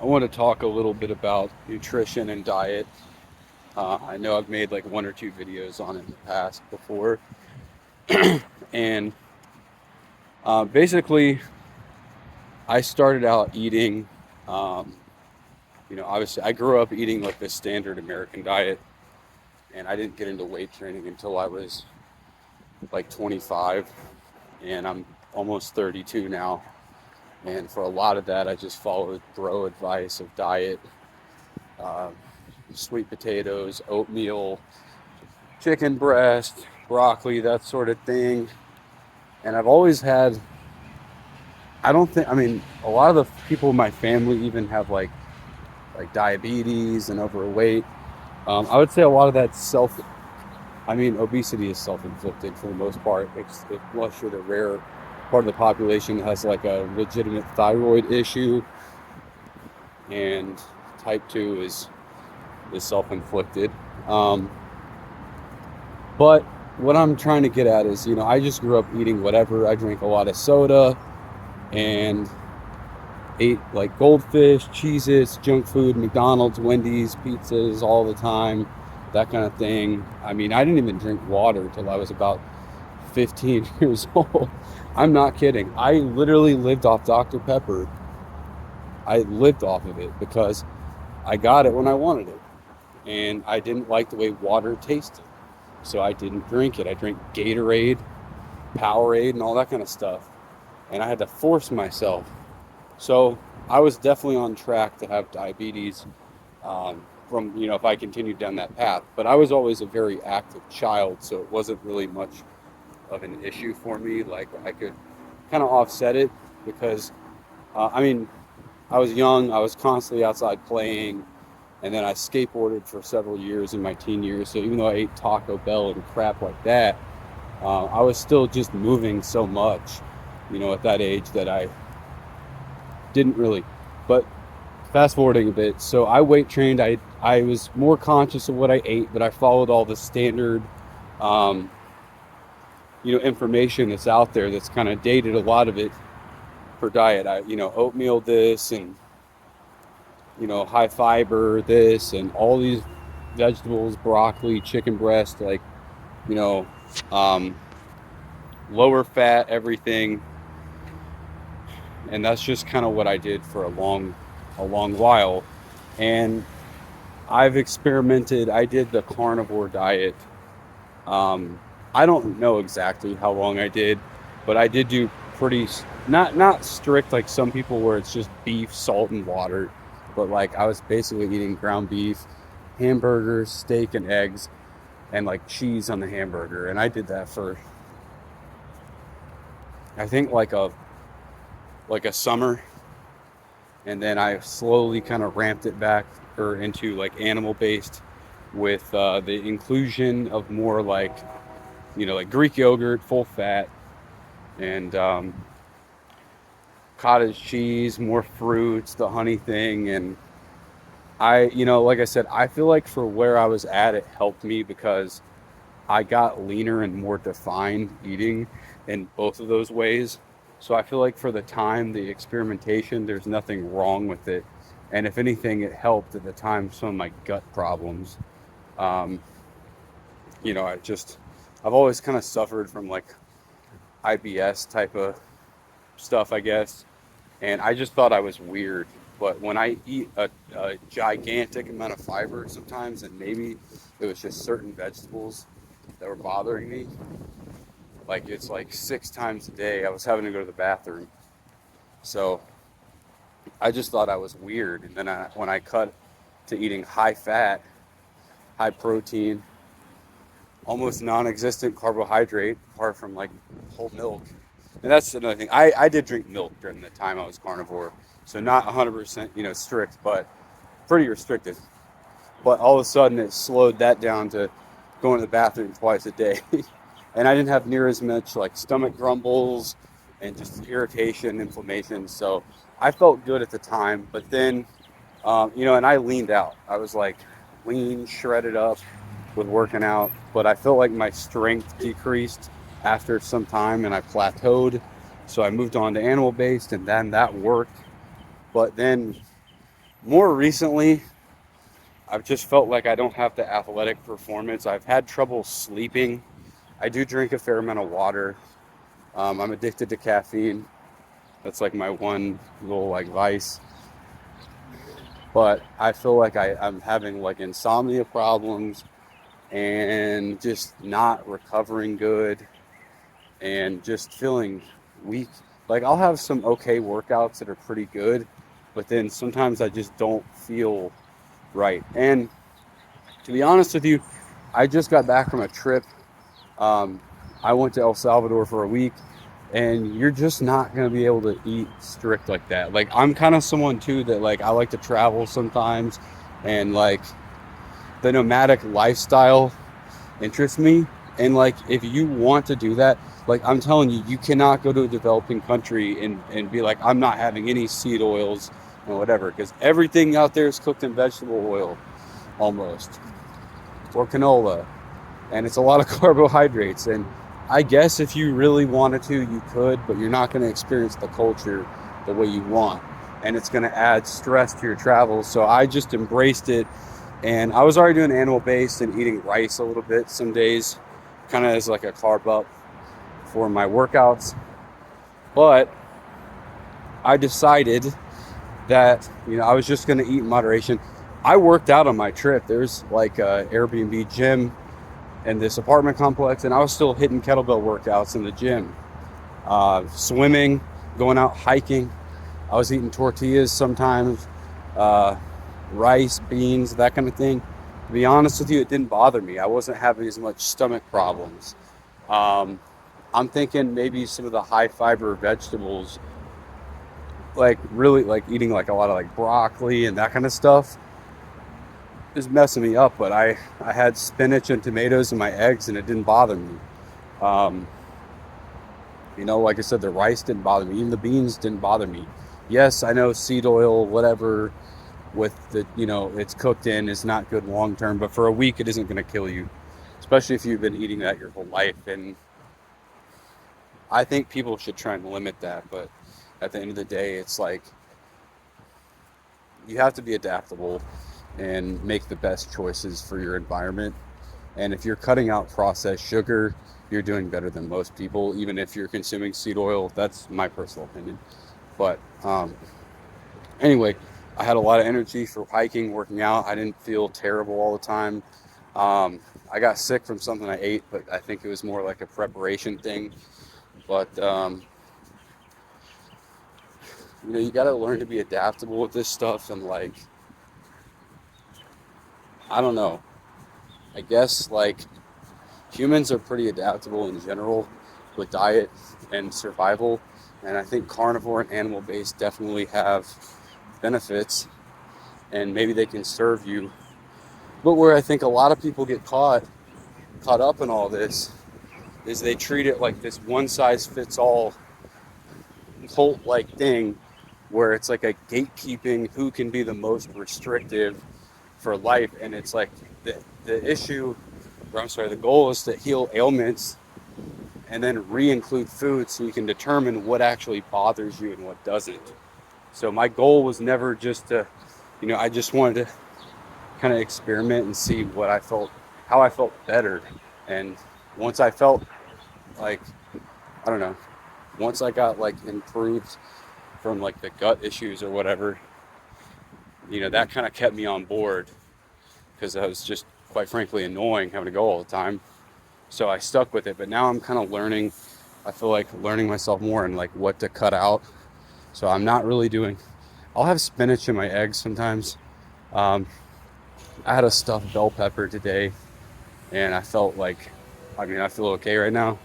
I want to talk a little bit about nutrition and diet. I know I've made like one or two videos on it in the past before. And basically, I started out eating, um, obviously, I grew up eating like the standard American diet, and I didn't get into weight training until I was like 25, and I'm almost 32 now. And for a lot of that, I just followed bro advice of diet, uh, sweet potatoes, oatmeal, chicken breast, broccoli, that sort of thing. And I've always had, I don't think, I mean, a lot of the people in my family even have like diabetes and overweight. I would say a lot of that's obesity is self-inflicted for the most part, unless you're the rare part of the population that has like a legitimate thyroid issue, and type 2 is self-inflicted. Um, but what I'm trying to get at is, I just grew up eating whatever. I drank a lot of soda and ate like goldfish, Cheez-Its, junk food, McDonald's, Wendy's, pizzas all the time, that kind of thing. I mean, I didn't even drink water till I was about 15 years old. I'm not kidding. I literally lived off Dr. Pepper. I lived off of it because I got it when I wanted it. And I didn't like the way water tasted. So I didn't drink it. I drank Gatorade, Powerade, and all that kind of stuff. And I had to force myself. So I was definitely on track to have diabetes, from, if I continued down that path. But I was always a very active child, so it wasn't really much of an issue for me. Like I could kind of offset it because, I mean, I was young, I was constantly outside playing, and then I skateboarded for several years in my teen years. So even though I ate Taco Bell and crap like that, I was still just moving so much, at that age that I didn't really. But fast forwarding a bit, so I weight trained. I was more conscious of what I ate, but I followed all the standard, um, information that's out there that's kind of dated a lot of it for diet. Oatmeal this and high fiber this and all these vegetables, broccoli, chicken breast, like you know, um, lower fat everything, and that's just kind of what I did for a long while. And I've experimented. I did the carnivore diet. Um, I don't know exactly how long I did, but I did do pretty not strict like some people where it's just beef, salt, and water. But like I was basically eating ground beef, hamburgers, steak, and eggs, and like cheese on the hamburger. And I did that for I think like a summer, and then I slowly kind of ramped it back or into like animal based with the inclusion of more like Greek yogurt, full fat, and cottage cheese, more fruits, the honey thing. And like I said, I feel like for where I was at, it helped me because I got leaner and more defined eating in both of those ways. So I feel like for the time, the experimentation, there's nothing wrong with it. And if anything, it helped at the time some of my gut problems. Um, I've always kind of suffered from like IBS type of stuff, I guess. And I just thought I was weird. But when I eat a gigantic amount of fiber sometimes, and maybe it was just certain vegetables that were bothering me, like it's like 6 times a day, I was having to go to the bathroom. So I just thought I was weird. And then when I cut to eating high fat, high protein, almost non-existent carbohydrate, apart from like whole milk. And that's another thing. I did drink milk during the time I was carnivore, so not 100% strict, but pretty restricted. But all of a sudden, it slowed that down to going to the bathroom twice a day, and I didn't have near as much like stomach grumbles and just irritation, inflammation. So I felt good at the time, but then and I leaned out. I was like lean, shredded up with working out, but I felt like my strength decreased after some time and I plateaued. So I moved on to animal based and then that worked. But then More recently, I've just felt like I don't have the athletic performance. I've had trouble sleeping. I do drink a fair amount of water. I'm addicted to caffeine. That's like my one little like vice. But I feel like I'm having like insomnia problems and just not recovering good and just feeling weak. Like I'll have some okay workouts that are pretty good, but then sometimes I just don't feel right. And to be honest with you, I just got back from a trip. Um, I went to El Salvador for a week, and you're just not going to be able to eat strict like that. Like, I'm kind of someone too that, like, I like to travel sometimes, and like the nomadic lifestyle interests me. And like, if you want to do that, like, I'm telling you, you cannot go to a developing country and be like, I'm not having any seed oils and whatever, because everything out there is cooked in vegetable oil almost, or canola, and it's a lot of carbohydrates. And I guess if you really wanted to, you could, but you're not going to experience the culture the way you want, and it's going to add stress to your travels. So I just embraced it, and I was already doing animal based and eating rice a little bit some days, kind of as like a carb up for my workouts. But I decided that, I was just going to eat in moderation. I worked out on my trip. There's like a Airbnb gym in this apartment complex, and I was still hitting kettlebell workouts in the gym, swimming, going out hiking. I was eating tortillas sometimes, uh, rice, beans, that kind of thing. To be honest with you, it didn't bother me. I wasn't having as much stomach problems. Um, I'm thinking maybe some of the high fiber vegetables, like really like eating like a lot of like broccoli and that kind of stuff, is messing me up. But I had spinach and tomatoes in my eggs, and it didn't bother me. Um, like I said, the rice didn't bother me. Even the beans didn't bother me. Yes, I know seed oil, whatever, with the, it's cooked in is not good long term, but for a week it isn't going to kill you, especially if you've been eating that your whole life. And I think people should try and limit that. But at the end of the day, it's like you have to be adaptable and make the best choices for your environment. And if you're cutting out processed sugar, you're doing better than most people, even if you're consuming seed oil. That's my personal opinion. But anyway, I had a lot of energy for hiking, working out. I didn't feel terrible all the time. I got sick from something I ate, but I think it was more like a preparation thing. But you got to learn to be adaptable with this stuff. And like, I don't know. I guess like humans are pretty adaptable in general with diet and survival. And I think carnivore and animal based definitely have benefits, and maybe they can serve you. But where I think a lot of people get caught up in all this is they treat it like this one size fits all cult like thing, where it's like a gatekeeping who can be the most restrictive for life. And it's like the issue, or I'm sorry, the goal is to heal ailments and then re-include food so you can determine what actually bothers you and what doesn't. So my goal was never just to, I just wanted to kind of experiment and see how I felt better. And once I felt like, I don't know, once I got like improved from like the gut issues or whatever, that kind of kept me on board, because I was just quite frankly annoying having to go all the time. So I stuck with it. But now I'm kind of learning, I feel like learning myself more and like what to cut out. So I'm not really I'll have spinach in my eggs sometimes. I had a stuffed bell pepper today, and I felt like, I feel okay right now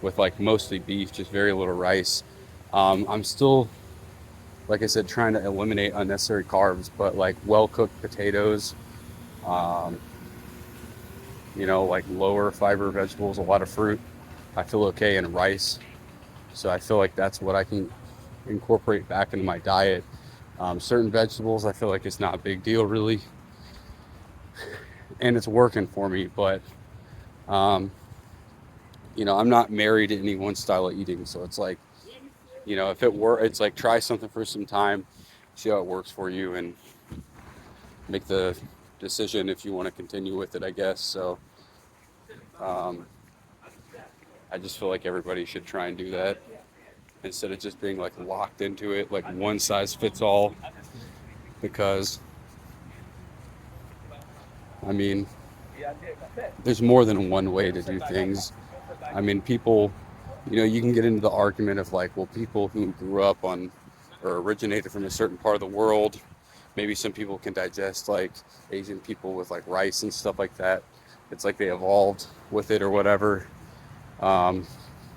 with like mostly beef, just very little rice. I'm still, like I said, trying to eliminate unnecessary carbs, but like well-cooked potatoes, um, like lower fiber vegetables, a lot of fruit, I feel okay, and rice. So I feel like that's what I can incorporate back into my diet. Certain vegetables, I feel like it's not a big deal really, and it's working for me. But I'm not married to any one style of eating, so it's like, if it were, it's like try something for some time, see how it works for you and make the decision if you want to continue with it, I guess. So um, I just feel like everybody should try and do that instead of just being like locked into it, like one size fits all. Because I mean, there's more than one way to do things. I mean, people, you can get into the argument of like, well, people who grew up on or originated from a certain part of the world, maybe some people can digest like Asian people with like rice and stuff like that. It's like they evolved with it or whatever. Um,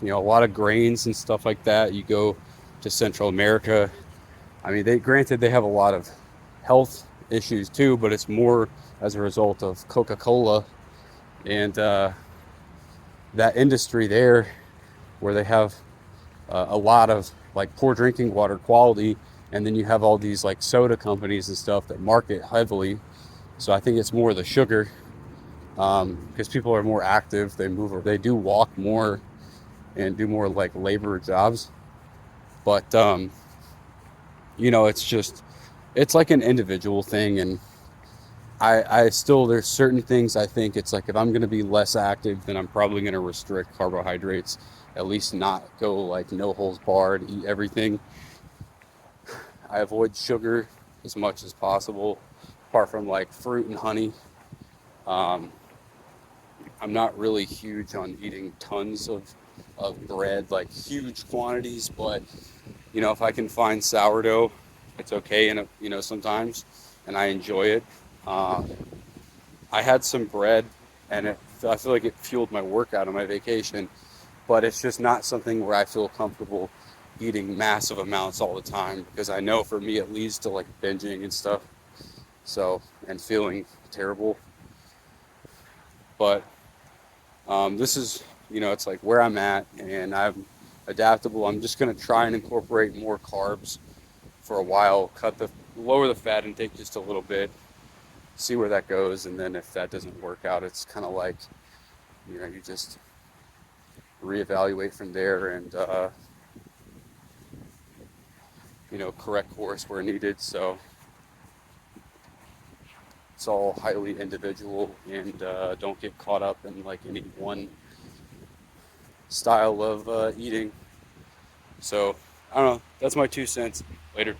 a lot of grains and stuff like that. You go to Central America. I mean, granted they have a lot of health issues too, but it's more as a result of Coca-Cola and that industry there, where they have a lot of like poor drinking water quality, and then you have all these like soda companies and stuff that market heavily. So I think it's more the sugar, because people are more active, they move, or they do walk more and do more like labor jobs. But it's like an individual thing. And I still, there's certain things I think it's like, if I'm going to be less active, then I'm probably going to restrict carbohydrates, at least not go like no holds barred, eat everything. I avoid sugar as much as possible, apart from like fruit and honey. um, I'm not really huge on eating tons of bread, like huge quantities, but if I can find sourdough, it's okay, and sometimes, and I enjoy it. um, I had some bread, and I feel like it fueled my workout on my vacation, but it's just not something where I feel comfortable eating massive amounts all the time, because I know for me it leads to like binging and stuff. So, and feeling terrible. But this is, it's like where I'm at, and I'm adaptable. I'm just going to try and incorporate more carbs for a while, lower the fat intake just a little bit, see where that goes. And then if that doesn't work out, it's kind of like, you just reevaluate from there and, correct course where needed. So it's all highly individual, and don't get caught up in like any one style of eating. So I don't know. That's my 2 cents. Later.